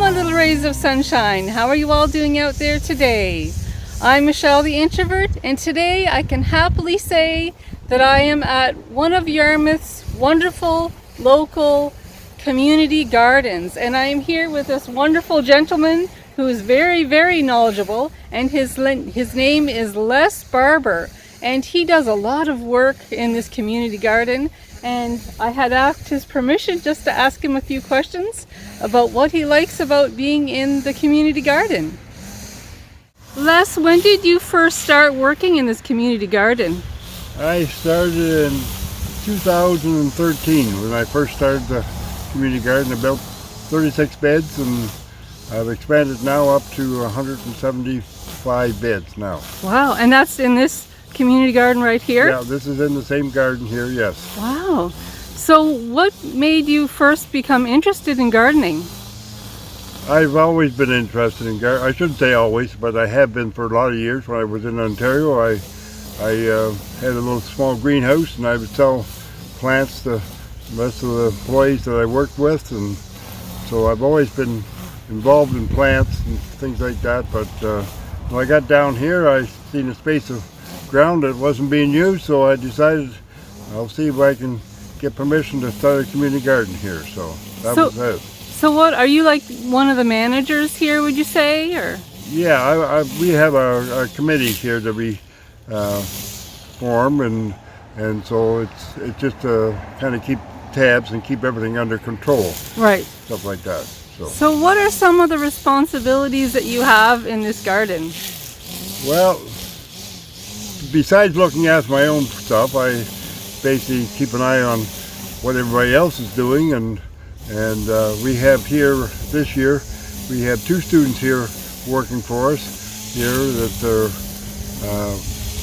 my little rays of sunshine. How are you all doing out there today? I'm Michelle the Introvert, and today I can happily say that I am at one of Yarmouth's wonderful local community gardens, and I am here with this wonderful gentleman who is very, very knowledgeable, and his name is Les Barber, and he does a lot of work in this community garden. And I had asked his permission just to ask him a few questions about what he likes about being in the community garden. Les, when did you first start working in this community garden? I started in 2013 when I first started the community garden. I built 36 beds, and I've expanded now up to 175 beds now. Wow, and that's in this community garden right here? Yeah, this is in the same garden here, yes. Wow. So what made you first become interested in gardening? I've always been interested in gardening. I shouldn't say always, but I have been for a lot of years. When I was in Ontario, I had a little small greenhouse, and I would sell plants to the rest of the employees that I worked with, and so I've always been involved in plants and things like that. But when I got down here, I seen a space of ground that wasn't being used, so I decided I'll see if I can get permission to start a community garden here. So that was it. So what, are you like one of the managers here, would you say, or? Yeah, we have our committee here that we form, and so it's just to kind of keep tabs and keep everything under control. Right. Stuff like that. So what are some of the responsibilities that you have in this garden? Well, besides looking after my own stuff, I basically keep an eye on what everybody else is doing, and we have here this year, we have 2 students here working for us here that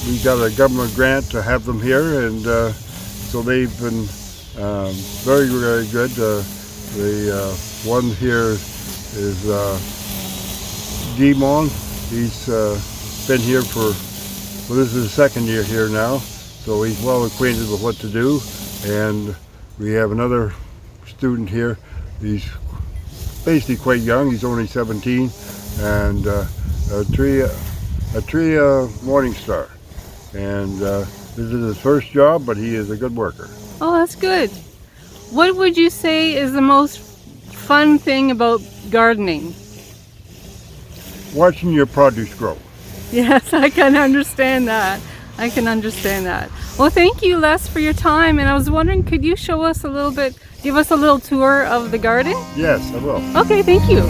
we got a government grant to have them here, and so they've been very, very good. The one here is Gimon. He's been here for, well, this is his 2nd year here now, so he's well acquainted with what to do. And we have another student here. He's basically quite young. He's only 17, and a tree morning star. And this is his first job, but he is a good worker. Oh, that's good. What would you say is the most fun thing about gardening? Watching your produce grow. Yes, I can understand that. I can understand that. Well, thank you, Les, for your time. And I was wondering, could you show us a little bit, give us a little tour of the garden? Yes, I will. Okay, thank you.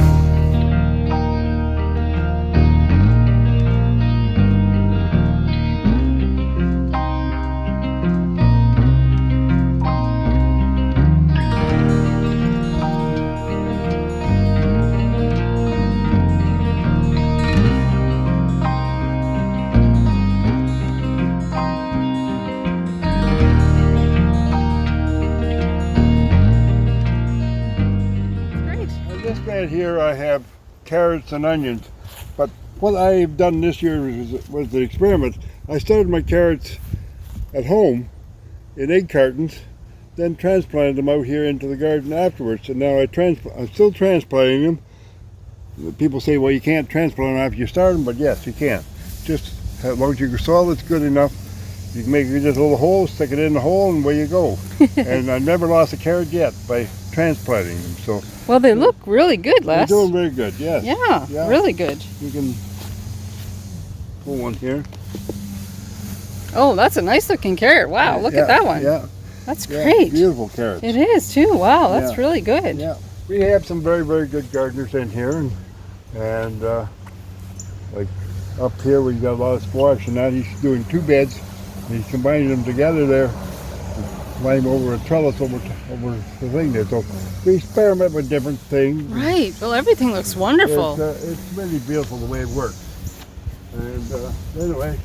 Here I have carrots and onions, but what I've done this year was the experiment. I started my carrots at home in egg cartons, then transplanted them out here into the garden afterwards, and now I'm still transplanting them. People say, well, you can't transplant them after you start them, but yes, you can. Just as long as your soil is good enough, you can make just a little hole, stick it in the hole, and away you go. And I've never lost a carrot yet by transplanting them. So well, they look really good, Les. They're doing very good, yes. Yeah, really good. You can pull one here. Oh, that's a nice looking carrot. Wow, look at that one. Yeah. That's great. Beautiful carrots. It is too. Wow, that's really good. Yeah. We have some very, very good gardeners in here, and like up here we got a lot of squash, and now he's doing 2 beds. He's combining them together there, laying over a trellis over the thing there. So we experiment with different things. Right. Well, everything looks wonderful. It's really beautiful the way it works. And anyway,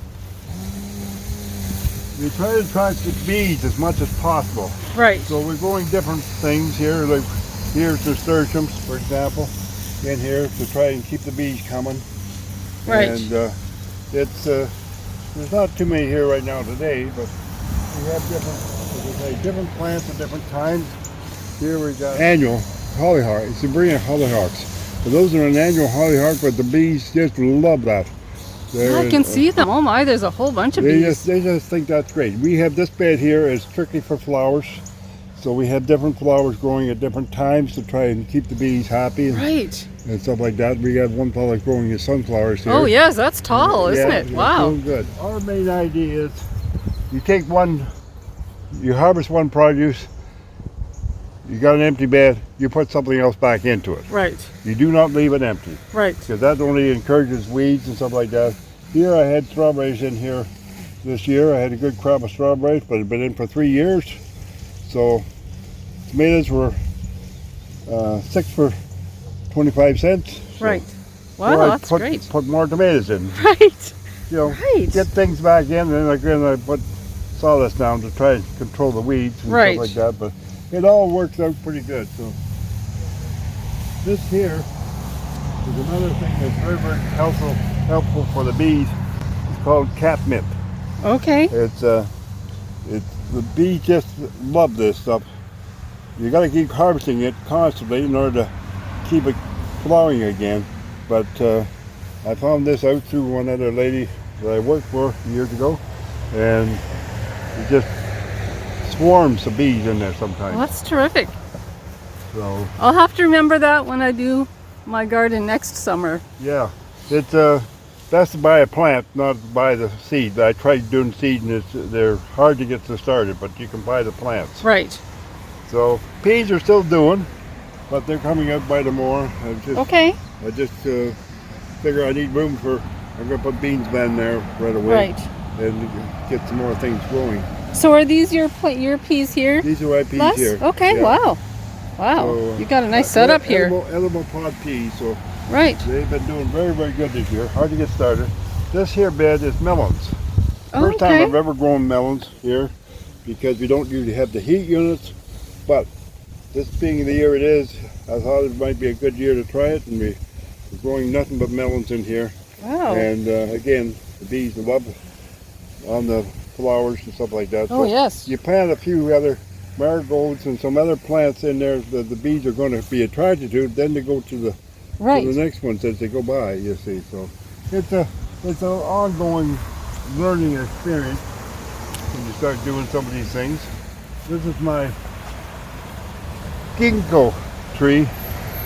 we try to attract the bees as much as possible. Right. So we're growing different things here. Like here's nasturtiums, for example, in here to try and keep the bees coming. Right. And there's not too many here right now today, but we have different plants at different times. Here we got annual hollyhock. It's the Sabrina hollyhocks. But those are an annual hollyhock, but the bees just love that. I can see them. Oh my, there's a whole bunch of bees. They just think that's great. We have this bed here is strictly for flowers. So we have different flowers growing at different times to try and keep the bees happy and stuff like that. We got one fellow growing his sunflowers here. Oh yes, that's tall, isn't it? Wow. It's good. Our main idea is you take you harvest one produce, you got an empty bed, you put something else back into it. Right. You do not leave it empty. Right. Because that only encourages weeds and stuff like that. Here I had strawberries in here this year. I had a good crop of strawberries, but it's been in for 3 years. So tomatoes were 6 for 25 cents. So, right. Wow, that's great. Put more tomatoes in. Right. You know, get things back in, and then again I put sawdust down to try and control the weeds and stuff like that. But it all works out pretty good. So this here is another thing that's very, very helpful for the bees. It's called catnip. Okay. It's the bees just love this stuff. You got to keep harvesting it constantly in order to keep it flowering again. But I found this out through one other lady that I worked for years ago, and it just swarms of bees in there sometimes. Well, that's terrific. So I'll have to remember that when I do my garden next summer. Yeah, it's best to buy a plant, not to buy the seed. I tried doing seed, and they're hard to get started, but you can buy the plants. Right. So peas are still doing, but they're coming out by the more. I just figure I need room for. I'm going to put beans in there right away. Right. And get some more things growing. So are these your peas here? These are my peas here. Okay. Yeah. Wow. Wow. So, you got a nice setup here. Edible pod peas. So. Right. They've been doing very, very good this year. Hard to get started. This here bed is melons. First time I've ever grown melons here, because we don't usually have the heat units. But this being the year it is, I thought it might be a good year to try it, and we're growing nothing but melons in here. Wow. And again, the bees love on the flowers and stuff like that. Oh, so yes. You plant a few other marigolds and some other plants in there that the bees are going to be attracted to, then they go to the next ones as they go by, you see. So it's an ongoing learning experience when you start doing some of these things. This is my ginkgo tree,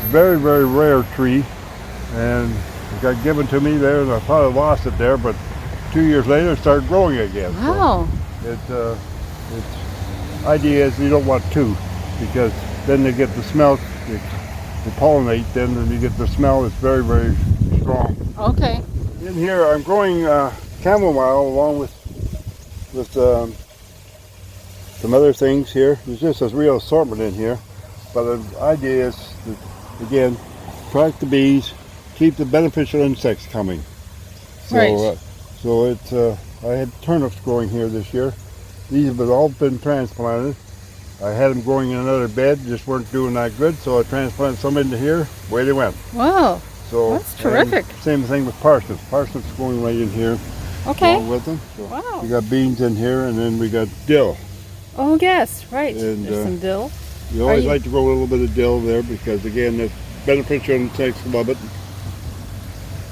very, very rare tree, and it got given to me there, and I thought I lost it there, but 2 years later it started growing again. Wow. So its idea is you don't want two, because then they get the smell. They pollinate, then you get the smell. It's very, very strong. Okay. In here, I'm growing chamomile along with some other things here. There's just a real assortment in here. But the idea is to, again, attract the bees, keep the beneficial insects coming. So, so I had turnips growing here this year. These have all been transplanted. I had them growing in another bed, just weren't doing that good, so I transplanted some into here, away they went. Wow, so that's terrific. Same thing with parsnips. Parsnips going right in here along with them. So wow. We got beans in here, and then we got dill. Oh yes, right, and, there's some dill. You always like to grow a little bit of dill there, because again, the beneficial insects love it.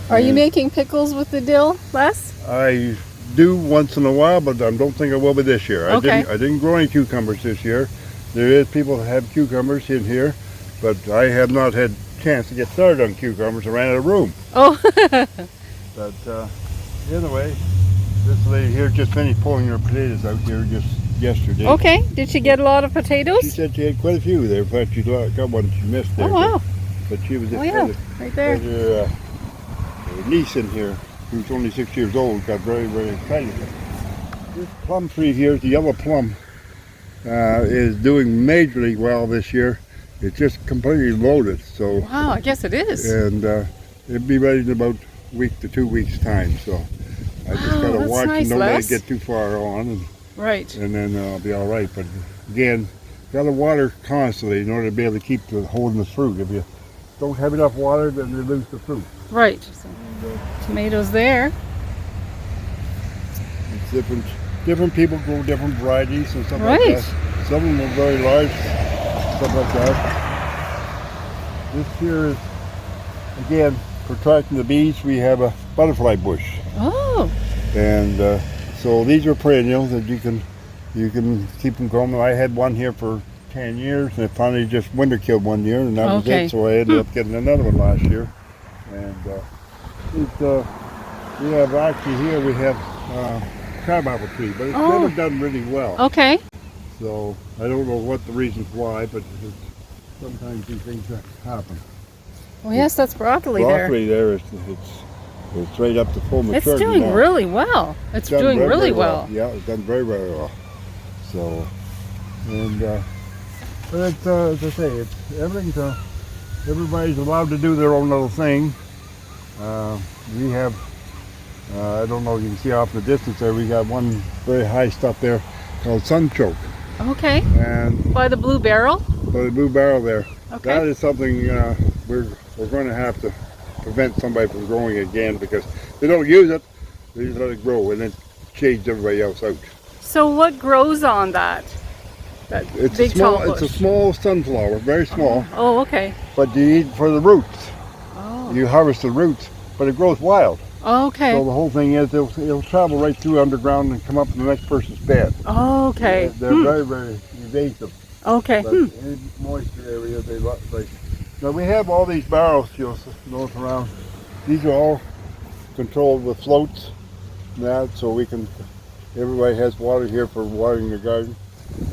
Are you making pickles with the dill, Les? I do once in a while, but I don't think I will be this year. Okay. I didn't grow any cucumbers this year. There is people that have cucumbers in here, but I have not had a chance to get started on cucumbers. I ran out of room. Oh. But anyway, this lady here just finished pulling her potatoes out here just yesterday. Okay. Did she get a lot of potatoes? She said she had quite a few there. In fact, she got one she missed there. Oh wow. But she was just right there. Her niece in here, who's only 6 years old, got very, very excited. This plum tree here, the yellow plum, is doing majorly well this year. It's just completely loaded. So wow, I guess it is. And it'll be ready in about a week to 2 weeks time. So I just gotta watch and don't let it get too far on, and then I'll be all right. But again, gotta water constantly in order to be able to keep holding the fruit. If you don't have enough water, then you lose the fruit. Right. So, tomatoes there. It's different people grow different varieties and stuff like that. Some of them are very large, stuff like that. This here is again, for attracting the bees, we have a butterfly bush. Oh. And so these are perennials that you can keep them growing. I had one here for 10 years, and it finally just winter killed one year, and that was it. So I ended up getting another one last year. And we have actually here we have crabapple tree, but it's never done really well. Okay. So I don't know what the reasons why, but sometimes these things happen. Well, yes, that's broccoli there. Broccoli there is it's right up to full maturity. It's doing now. really well. It's doing really well. Yeah, it's done very, very well. So, and but it's as I say, it's everything's everybody's allowed to do their own little thing. We have I don't know if you can see off in the distance there. We got one very high stuff there called sunchoke. Okay. And by the blue barrel. By the blue barrel there. Okay. That is something we're going to have to prevent somebody from growing again, because they don't use it, they just let it grow and then change everybody else out. So what grows on that? It's big tall bush? It's a small sunflower, very small. Oh, okay. But you eat for the roots. Oh. You harvest the roots, but it grows wild. Okay. So the whole thing is it'll travel right through underground and come up in the next person's bed. Okay. They're very, very invasive. Okay. But in moisture area, they like. Now we have all these barrels, you'll notice around. These are all controlled with floats and that, so we can. Everybody has water here for watering their garden.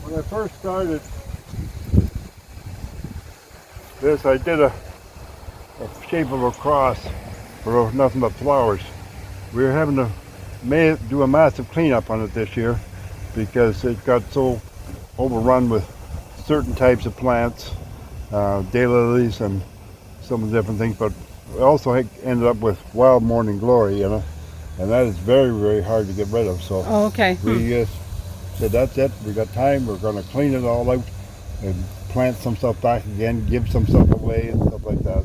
When I first started this, I did a shape of a cross for nothing but flowers. We were having to do a massive cleanup on it this year because it got so overrun with certain types of plants, daylilies and some of the different things, but we also ended up with wild morning glory, and that is very, very hard to get rid of. So we just said, that's it, we got time, we're going to clean it all out and plant some stuff back again, give some stuff away and stuff like that.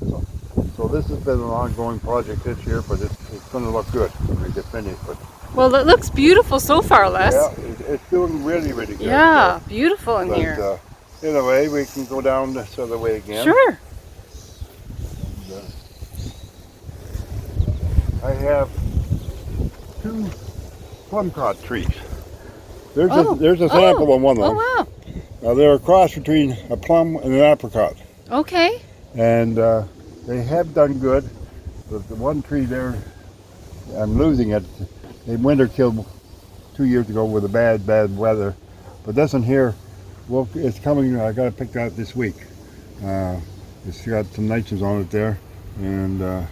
So this has been an ongoing project this year, but it's going to look good when we get finished. But well, it looks beautiful so far, Les. yeah, it's doing really, really good. Yeah, beautiful in here. In a way, we can go down this other way again. Sure. And, I have 2 plumcott trees. There's a sample on one of them. Oh, wow. Now they're a cross between a plum and an apricot. Okay. And they have done good. But the one tree there, I'm losing it. They winter killed 2 years ago with the bad weather. But this one here, well, it's coming. I got to pick that this week. It's got some niches on it there, and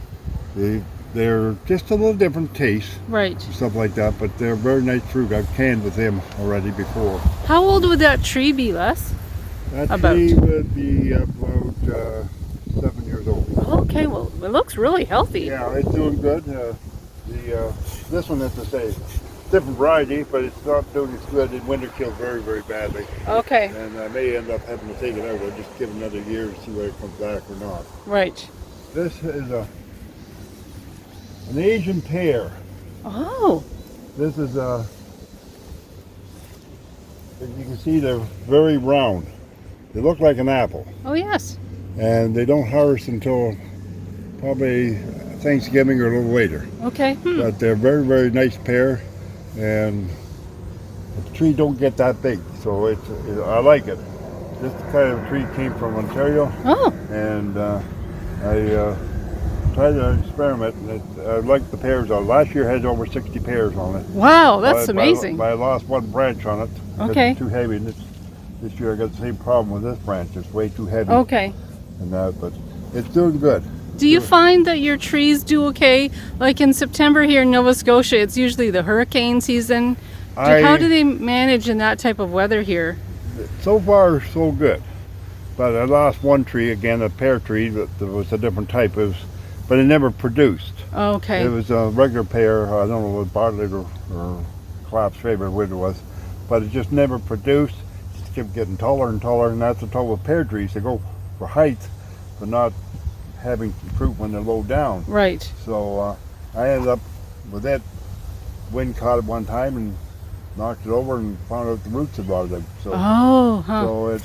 they're just a little different taste, right? And stuff like that. But they're very nice fruit. I've canned with them already before. How old would that tree be, Les? That tree would be about 7 years old. Okay, well, it looks really healthy. Yeah, it's doing good. This one, as I say, different variety, but it's not doing as good. It winter killed very, very badly. Okay. And I may end up having to take it out. I'll just give it another year to see whether it comes back or not. Right. This is an Asian pear. Oh. This is as you can see, they're very round. They look like an apple. Oh, yes. And they don't harvest until probably Thanksgiving or a little later. Okay. But they're very, very nice pear, and the tree don't get that big, so I like it. This kind of tree came from Ontario. Oh. And I tried to experiment, and I like the pears on it. Last year had over 60 pears on it. Wow, that's amazing. But I lost one branch on it. Okay. It's too heavy. And this year I got the same problem with this branch. It's way too heavy. Okay. And that, but it's doing good. Do you find that your trees do okay? Like in September here in Nova Scotia, it's usually the hurricane season. How do they manage in that type of weather here? So far, so good. But I lost one tree, again, a pear tree, that was a different type, but it never produced. Okay. It was a regular pear, I don't know what Bartlett or Clapp's favorite wood it was, but it just never produced. It just kept getting taller and taller, and that's the trouble with pear trees. They go for height, but not having fruit when they're low down. Right. So I ended up with that. Wind caught it one time and knocked it over, and found out the roots had rotted out. So, so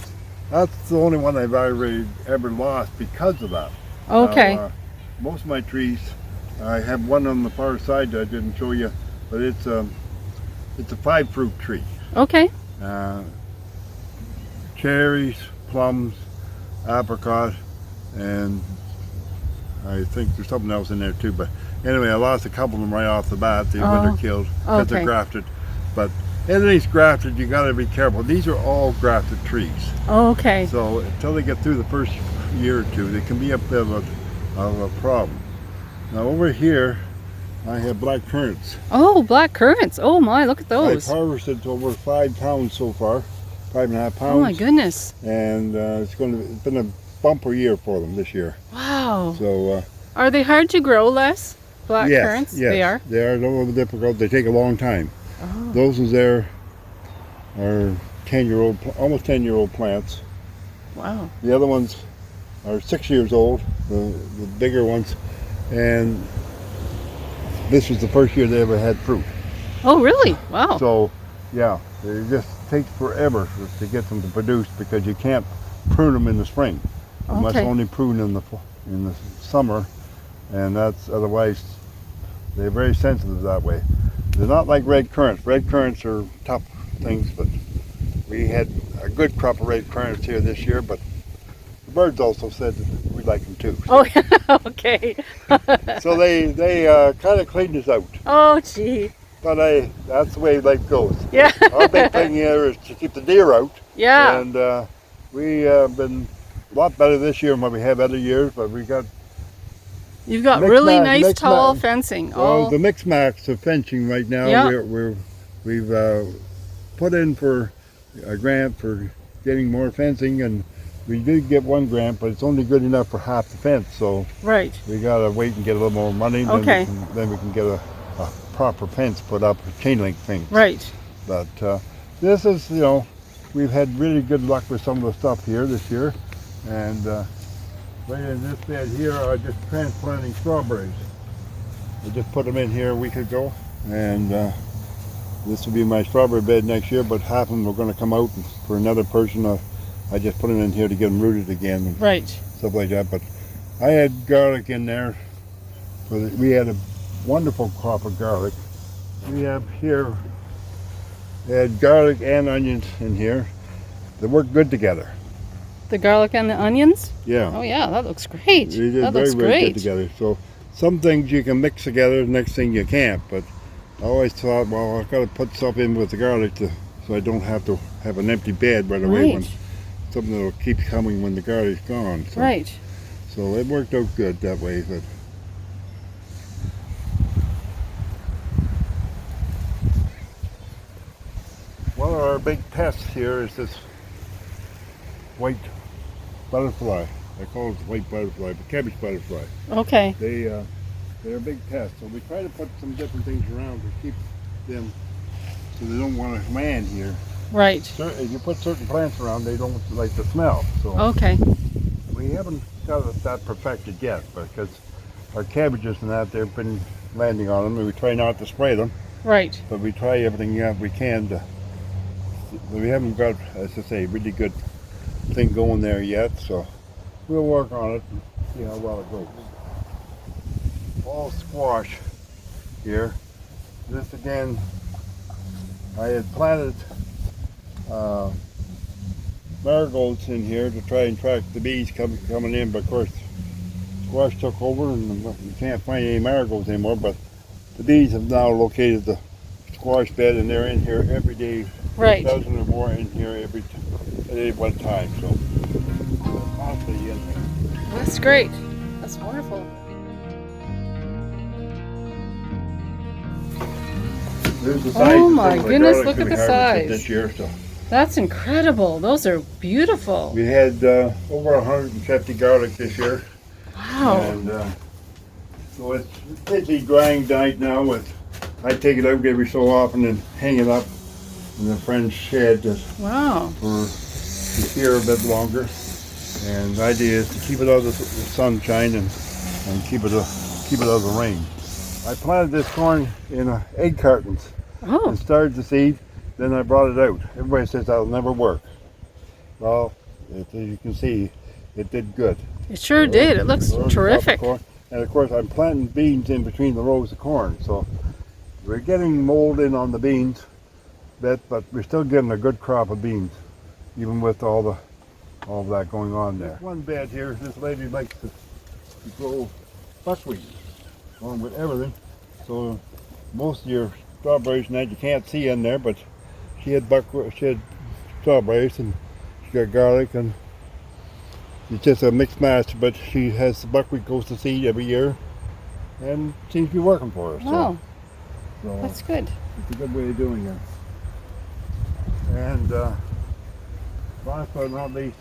that's the only one I've ever lost because of that. Okay. most of my trees, I have one on the far side that I didn't show you, but it's a 5-fruit tree. Okay. Cherries, plums, apricot, and I think there's something else in there too. But anyway, I lost a couple of them right off the bat. They were killed because they're grafted. But anything's grafted, you got to be careful. These are all grafted trees. Oh, okay. So until they get through the first year or two, they can be a bit of a problem. Now over here, I have black currants. Oh, black currants. Oh my, look at those. I've harvested over 5 pounds so far, 5.5 pounds. Oh my goodness. And it's been a bumper year for them this year. Wow. So are they hard to grow, Les? Black currants? Yes, They are? They are a little bit difficult. They take a long time. Oh. Those ones there are 10-year-old, almost 10-year-old plants. Wow. The other ones are 6 years old, the bigger ones. And this was the first year they ever had fruit. Oh, really? Wow. So, yeah, it just takes forever to get them to produce because you can't prune them in the spring. You must only prune in the summer, and that's otherwise they're very sensitive that way. They're not like red currants. Red currants are tough things, but we had a good crop of red currants here this year, but the birds also said that we like them too. So. Oh, okay. So they kind of cleaned us out. Oh, gee. But that's the way life goes. Yeah. Our big thing here is to keep the deer out. Yeah. And we have been a lot better this year than what we have other years, but we got... You've got really nice tall fencing. Well, the mixed max of fencing right now, we've put in for a grant for getting more fencing, and we did get one grant, but it's only good enough for half the fence, so we gotta wait and get a little more money, then we can get a proper fence put up, a chain link fence. Right. But this is, we've had really good luck with some of the stuff here this year, and right in this bed here, I just transplanting strawberries. I just put them in here a week ago, and this will be my strawberry bed next year, but half of them are going to come out for another person. I just put them in here to get them rooted again and stuff like that. But I had garlic in there. We had a wonderful crop of garlic. We have here, we had garlic and onions in here. They work good together. The garlic and the onions? Yeah. Oh yeah, that looks great. They did very good together. So some things you can mix together, the next thing you can't. But I always thought, well, I've got to put stuff in with the garlic so I don't have to have an empty bed right away when something that will keep coming when the garlic's gone. So, so it worked out good that way. But one of our big pests here is this white butterfly. I call it the white butterfly, but cabbage butterfly. Okay. They're a big pest, so we try to put some different things around to keep them so they don't want to land here. Right. If you put certain plants around, they don't like the smell. So we haven't got that perfected yet, because our cabbages and that, they've been landing on them, and we try not to spray them. Right. But we try everything we can to. We haven't got, as I say, really good thing going there yet, so we'll work on it and see how well it goes. All squash here. This again, I had planted marigolds in here to try and track the bees coming in, but of course squash took over and you can't find any marigolds anymore, but the bees have now located the squash bed and they're in here every day. A dozen or more in here at any one time, so they're constantly in there. That's great. That's wonderful. There's the size oh my goodness, look at the size. This year, so. That's incredible. Those are beautiful. We had over 150 garlic this year. Wow. And so it's busy drying night now. I take it out every so often and hang it up in a friend's shed just to cure a bit longer. And the idea is to keep it out of the sunshine and keep it out of the rain. I planted this corn in egg cartons and started the seed. Then I brought it out. Everybody says that'll never work. Well, as you can see, it did good. It sure did. It looks terrific. And And of course I'm planting beans in between the rows of corn. So we're getting mold in on the beans bit, but we're still getting a good crop of beans, even with all of that going on there. One bed here, this lady likes to grow buckwheat along with everything. So most of your strawberries and that you can't see in there, but she had strawberries, and she got garlic, and it's just a mixed match. But she has the buckwheat goes to seed every year, and seems to be working for her. Wow, so that's good. it's a good way of doing it. And last but not least,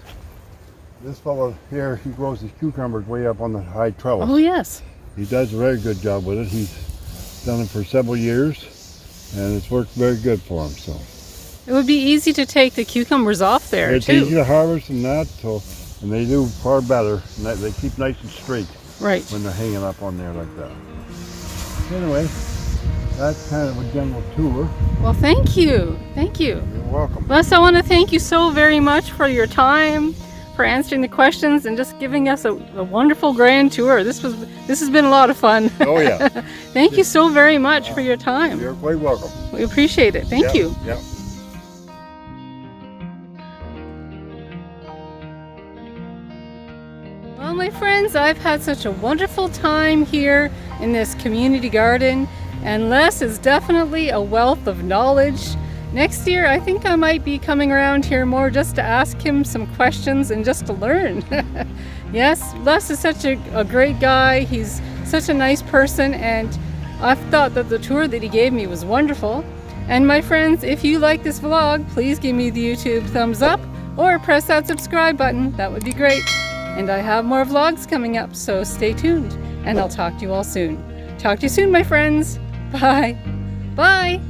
this fellow here, he grows his cucumbers way up on the high trellis. Oh yes. He does a very good job with it. He's done it for several years, and it's worked very good for him. So It would be easy to take the cucumbers off there it's too. easy to harvest and that. And they do far better. And they keep nice and straight Right. when they're hanging up on there like that. Anyway, that's kind of a general tour. Well, thank you. Thank you. You're welcome. Les, I want to thank you so very much for your time, for answering the questions, and just giving us a wonderful grand tour. This has been a lot of fun. Oh yeah. Thank you so very much for your time. You're quite welcome. We appreciate it. Thank you. Yeah. Well, my friends, I've had such a wonderful time here in this community garden, and Les is definitely a wealth of knowledge. Next year, I think I might be coming around here more just to ask him some questions and just to learn. Yes, Les is such a great guy. He's such a nice person, and I've thought that the tour that he gave me was wonderful. And my friends, if you like this vlog, please give me the YouTube thumbs up or press that subscribe button. That would be great. And I have more vlogs coming up, so stay tuned, and I'll talk to you all soon. Talk to you soon, my friends. Bye. Bye.